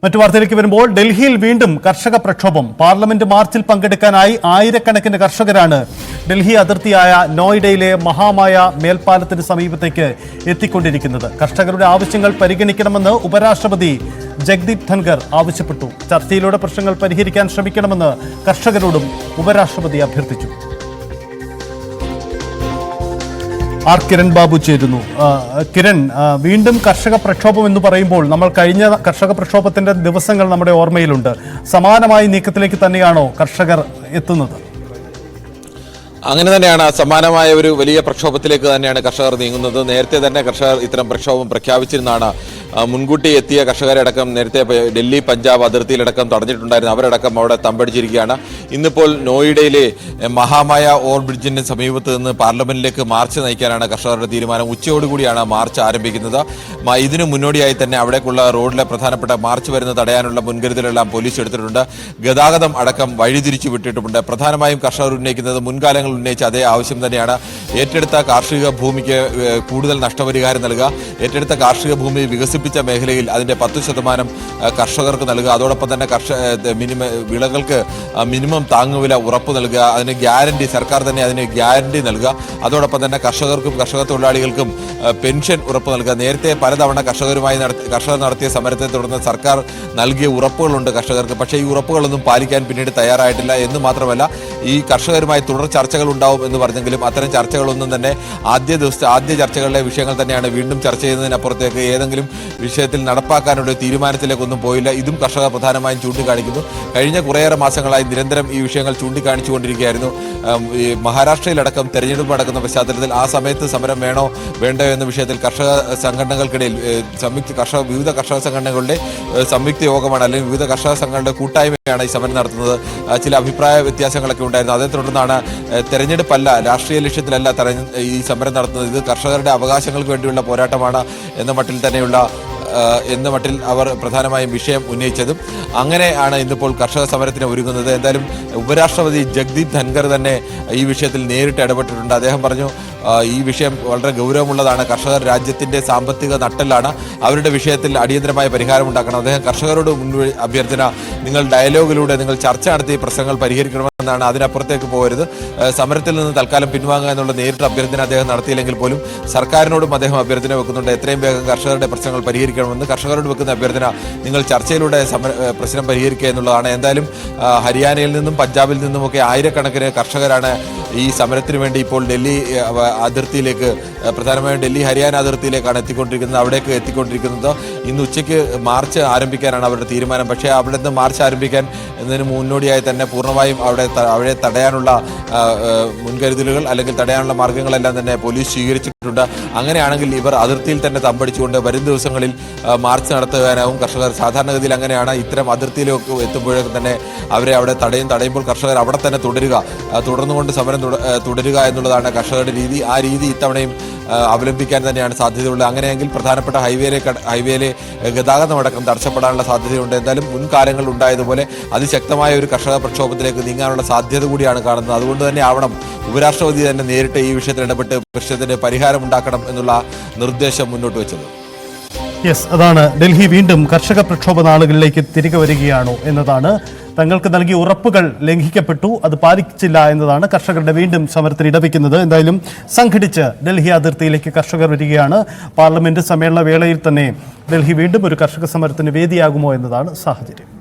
മറ്റു വാർത്തയിലേക്ക് വരുമ്പോൾ ഡൽഹിയിൽ വീണ്ടും കർഷക പ്രക്ഷോഭം. പാർലമെന്റ് മാർച്ചിൽ പങ്കെടുക്കാനായി ആയിരക്കണക്കിന് കർഷകരാണ് ഡൽഹി അതിർത്തിയായ നോയിഡയിലെ മഹാമായ മേൽപ്പാലത്തിന് സമീപത്തേക്ക് എത്തിക്കൊണ്ടിരിക്കുന്നത്. കർഷകരുടെ ആവശ്യങ്ങൾ പരിഗണിക്കണമെന്ന് ഉപരാഷ്ട്രപതി ജഗ്ദീപ് ധൻഖർ ആവശ്യപ്പെട്ടു. ചർച്ചയിലൂടെ പ്രശ്നങ്ങൾ പരിഹരിക്കാൻ ശ്രമിക്കണമെന്ന് കർഷകരോടും ഉപരാഷ്ട്രപതി അഭ്യർത്ഥിച്ചു. ആർ കിരൺ ബാബു ചേരുന്നു. കിരൺ, വീണ്ടും കർഷക പ്രക്ഷോഭം എന്ന് പറയുമ്പോൾ നമ്മൾ കഴിഞ്ഞ കർഷക പ്രക്ഷോഭത്തിന്റെ ദിവസങ്ങൾ നമ്മുടെ ഓർമ്മയിലുണ്ട്. സമാനമായ നീക്കത്തിലേക്ക് തന്നെയാണോ കർഷകർ എത്തുന്നത്? അങ്ങനെ തന്നെയാണ്. സമാനമായ ഒരു വലിയ പ്രക്ഷോഭത്തിലേക്ക് തന്നെയാണ് കർഷകർ നീങ്ങുന്നത്. നേരത്തെ തന്നെ കർഷകർ ഇത്തരം പ്രക്ഷോഭം പ്രഖ്യാപിച്ചിരുന്നതാണ്. മുൻകൂട്ടി എത്തിയ കർഷകരടക്കം നേരത്തെ ഡൽഹി പഞ്ചാബ് അതിർത്തിയിലടക്കം തടഞ്ഞിട്ടുണ്ടായിരുന്നു. അവരടക്കം അവിടെ തമ്പടിച്ചിരിക്കുകയാണ്. ഇന്നിപ്പോൾ നോയിഡയിലെ മഹാമായ ഓവർബ്രിഡ്ജിന് സമീപത്ത് നിന്ന് പാർലമെന്റിലേക്ക് മാർച്ച് നയിക്കാനാണ് കർഷകരുടെ തീരുമാനം. ഉച്ചയോടുകൂടിയാണ് മാർച്ച് ആരംഭിക്കുന്നത്. ഇതിനു മുന്നോടിയായി തന്നെ അവിടേക്കുള്ള റോഡിലെ പ്രധാനപ്പെട്ട മാർച്ച് വരുന്ന തടയാനുള്ള മുൻകരുതലെല്ലാം പോലീസ് എടുത്തിട്ടുണ്ട്. ഗതാഗതം അടക്കം വഴിതിരിച്ചു വിട്ടിട്ടുമുണ്ട്. പ്രധാനമായും കർഷകർ ഉന്നയിക്കുന്നത് മുൻകാലങ്ങൾ ഉന്നയിച്ച അതേ ആവശ്യം തന്നെയാണ്. ഏറ്റെടുത്ത കാർഷിക ഭൂമിക്ക് കൂടുതൽ നഷ്ടപരിഹാരം നൽകുക, ഏറ്റെടുത്ത കാർഷിക ഭൂമി വികസിപ്പിച്ച മേഖലയിൽ അതിന്റെ 10% കർഷകർക്ക് നൽകുക, അതോടൊപ്പം തന്നെ വിളകൾക്ക് മിനിമം താങ്ങുവില ഉറപ്പു നൽകുക, അതിന് ഗ്യാരണ്ടി സർക്കാർ തന്നെ അതിന് ഗ്യാരണ്ടി നൽകുക, അതോടൊപ്പം തന്നെ കർഷകർക്കും കർഷക തൊഴിലാളികൾക്കും പെൻഷൻ ഉറപ്പ് നൽകുക. നേരത്തെ പലതവണ കർഷകർ നടത്തിയ സമരത്തെ തുടർന്ന് സർക്കാർ നൽകിയ ഉറപ്പുകളുണ്ട് കർഷകർക്ക്. പക്ഷേ ഈ ഉറപ്പുകളൊന്നും പാലിക്കാൻ പിന്നീട് തയ്യാറായിട്ടില്ല. എന്ന് മാത്രമല്ല, ഈ കർഷകരുമായി തുടർ ചർച്ചകൾ ഉണ്ടാവും എന്ന് പറഞ്ഞെങ്കിലും അത്തരം ചർച്ചകളൊന്നും തന്നെ ആദ്യ ചർച്ചകളിലെ വിഷയങ്ങൾ തന്നെയാണ് വീണ്ടും ചർച്ച ചെയ്യുന്നതിനപ്പുറത്തേക്ക് ഏതെങ്കിലും വിഷയത്തിൽ നടപ്പാക്കാനുള്ള തീരുമാനത്തിലേക്കൊന്നും പോയില്ല. ഇതും കർഷകർ പ്രധാനമായും ചൂണ്ടിക്കാണിക്കുന്നു. കഴിഞ്ഞ കുറേയേറെ മാസങ്ങളായി നിരന്തരം ഈ വിഷയങ്ങൾ ചൂണ്ടിക്കാണിച്ചുകൊണ്ടിരിക്കുകയായിരുന്നു. ഈ മഹാരാഷ്ട്രയിലടക്കം തെരഞ്ഞെടുപ്പ് നടക്കുന്ന പശ്ചാത്തലത്തിൽ ആ സമയത്ത് സമരം വേണോ വേണ്ടോ എന്ന വിഷയത്തിൽ കർഷക സംഘടനകൾക്കിടയിൽ വിവിധ കർഷക സംഘടനകളുടെ സംയുക്ത യോഗമാണ്, അല്ലെങ്കിൽ വിവിധ കർഷക സംഘടനകളുടെ കൂട്ടായ്മയാണ് ഈ സമരം നടത്തുന്നത്. ചില അഭിപ്രായ വ്യത്യാസങ്ങളൊക്കെ ഉണ്ടായിരുന്നു. അതേ തുടർന്നാണ് തെരഞ്ഞെടുപ്പല്ല, രാഷ്ട്രീയ ലക്ഷ്യത്തിലല്ല ഈ സമരം നടത്തുന്നത്, ഇത് കർഷകരുടെ അവകാശങ്ങൾക്ക് വേണ്ടിയുള്ള പോരാട്ടമാണ് എന്ന മട്ടിൽ അവർ പ്രധാനമായും വിഷയം ഉന്നയിച്ചതും. അങ്ങനെയാണ് ഇന്നിപ്പോൾ കർഷക സമരത്തിന് ഒരുങ്ങുന്നത്. എന്തായാലും ഉപരാഷ്ട്രപതി ജഗ്ദീപ് ധൻഖർ തന്നെ ഈ വിഷയത്തിൽ നേരിട്ട് ഇടപെട്ടിട്ടുണ്ട്. അദ്ദേഹം പറഞ്ഞു, ഈ വിഷയം വളരെ ഗൗരവമുള്ളതാണ്, കർഷകർ രാജ്യത്തിന്റെ സാമ്പത്തിക നട്ടെല്ലാണ്, അവരുടെ വിഷയത്തിൽ അടിയന്തരമായ പരിഹാരം ഉണ്ടാക്കണം. അദ്ദേഹം കർഷകരോട് അഭ്യർത്ഥന, നിങ്ങൾ ഡയലോഗിലൂടെ നിങ്ങൾ ചർച്ച നടത്തി പ്രശ്നങ്ങൾ പരിഹരിക്കണമെന്നാണ്, അതിനപ്പുറത്തേക്ക് പോകരുത്, സമരത്തിൽ നിന്ന് തൽക്കാലം പിൻവാങ്ങുക എന്നുള്ള നേരിട്ട് അഭ്യർത്ഥന അദ്ദേഹം നടത്തിയില്ലെങ്കിൽ പോലും സർക്കാരിനോടും അദ്ദേഹം അഭ്യർത്ഥന വെക്കുന്നുണ്ട്. എത്രയും വേഗം കർഷകരുടെ പ്രശ്നങ്ങൾ പരിഹരിക്കണമെന്ന് കർഷകരോട് വെക്കുന്ന അഭ്യർത്ഥന, നിങ്ങൾ ചർച്ചയിലൂടെ പ്രശ്നം പരിഹരിക്കുക എന്നുള്ളതാണ്. എന്തായാലും ഹരിയാനയിൽ നിന്നും പഞ്ചാബിൽ നിന്നുമൊക്കെ ആയിരക്കണക്കിന് കർഷകരാണ് ഈ സമരത്തിന് വേണ്ടി ഇപ്പോൾ ഡൽഹി അതിർത്തിയിലേക്ക്, പ്രധാനമായും ഡൽഹി ഹരിയാന അതിർത്തിയിലേക്കാണ് അവിടേക്ക് എത്തിക്കൊണ്ടിരിക്കുന്നത്. ഇന്ന് ഉച്ചയ്ക്ക് മാർച്ച് ആരംഭിക്കാനാണ് അവരുടെ തീരുമാനം. പക്ഷേ അവിടെ നിന്ന് മാർച്ച് ആരംഭിക്കാൻ എന്നതിന് മുന്നോടിയായി തന്നെ പൂർണ്ണമായും അവിടെ തടയാനുള്ള മുൻകരുതലുകൾ അല്ലെങ്കിൽ തടയാനുള്ള മാർഗങ്ങളെല്ലാം തന്നെ പോലീസ് സ്വീകരിച്ചിട്ടുണ്ട്. അങ്ങനെയാണെങ്കിൽ ഇവർ അതിർത്തിയിൽ തന്നെ തമ്പടിച്ചുകൊണ്ട് വരും ദിവസങ്ങളിൽ മാർച്ച് നടത്തുവാനാവും കർഷകർ. സാധാരണഗതിയിൽ അങ്ങനെയാണ്. ഇത്തരം അതിർത്തിയിലേക്ക് എത്തുമ്പോഴേക്കും തന്നെ അവരെ അവിടെ തടയുമ്പോൾ കർഷകർ അവിടെ തന്നെ തുടർന്നുകൊണ്ട് സമരം തുടരുക എന്നുള്ളതാണ് കർഷകരുടെ രീതി. ആ രീതി ഇത്തവണയും അവലംബിക്കാൻ തന്നെയാണ് സാധ്യതയുള്ളത്. അങ്ങനെയെങ്കിൽ പ്രധാനപ്പെട്ട ഹൈവേയിലെ ഗതാഗതമടക്കം തടസ്സപ്പെടാനുള്ള സാധ്യതയുണ്ട്. എന്തായാലും മുൻകാലങ്ങളിൽ ഉണ്ടായതുപോലെ അതിശക്തമായ ഒരു കർഷക പ്രക്ഷോഭത്തിലേക്ക് നീങ്ങാനുള്ള സാധ്യത കൂടിയാണ് കാണുന്നത്. അതുകൊണ്ട് തന്നെ ആവണം ഉപരാഷ്ട്രപതി തന്നെ നേരിട്ട് ഈ വിഷയത്തിൽ ഇടപെട്ട് പ്രശ്നത്തിന് പരിഹാരം ഉണ്ടാക്കണം എന്നുള്ള നിർദ്ദേശം മുന്നോട്ട് വെച്ചത്. അതാണ് ഡൽഹി വീണ്ടും കർഷക പ്രക്ഷോഭ നാളുകളിലേക്ക് തിരികെ വരികയാണോ എന്നതാണ്. തങ്ങൾക്ക് നൽകിയ ഉറപ്പുകൾ ലംഘിക്കപ്പെട്ടു, അത് പാലിച്ചില്ല എന്നതാണ് കർഷകരുടെ വീണ്ടും സമരത്തിന് ഇടവയ്ക്കുന്നത്. എന്തായാലും സംഘടിച്ച് ഡൽഹി അതിർത്തിയിലേക്ക് കർഷകർ വരികയാണ്. പാർലമെന്റ് സമ്മേളന വേളയിൽ തന്നെ ഡൽഹി വീണ്ടും ഒരു കർഷക സമരത്തിന് വേദിയാകുമോ എന്നതാണ് സാഹചര്യം.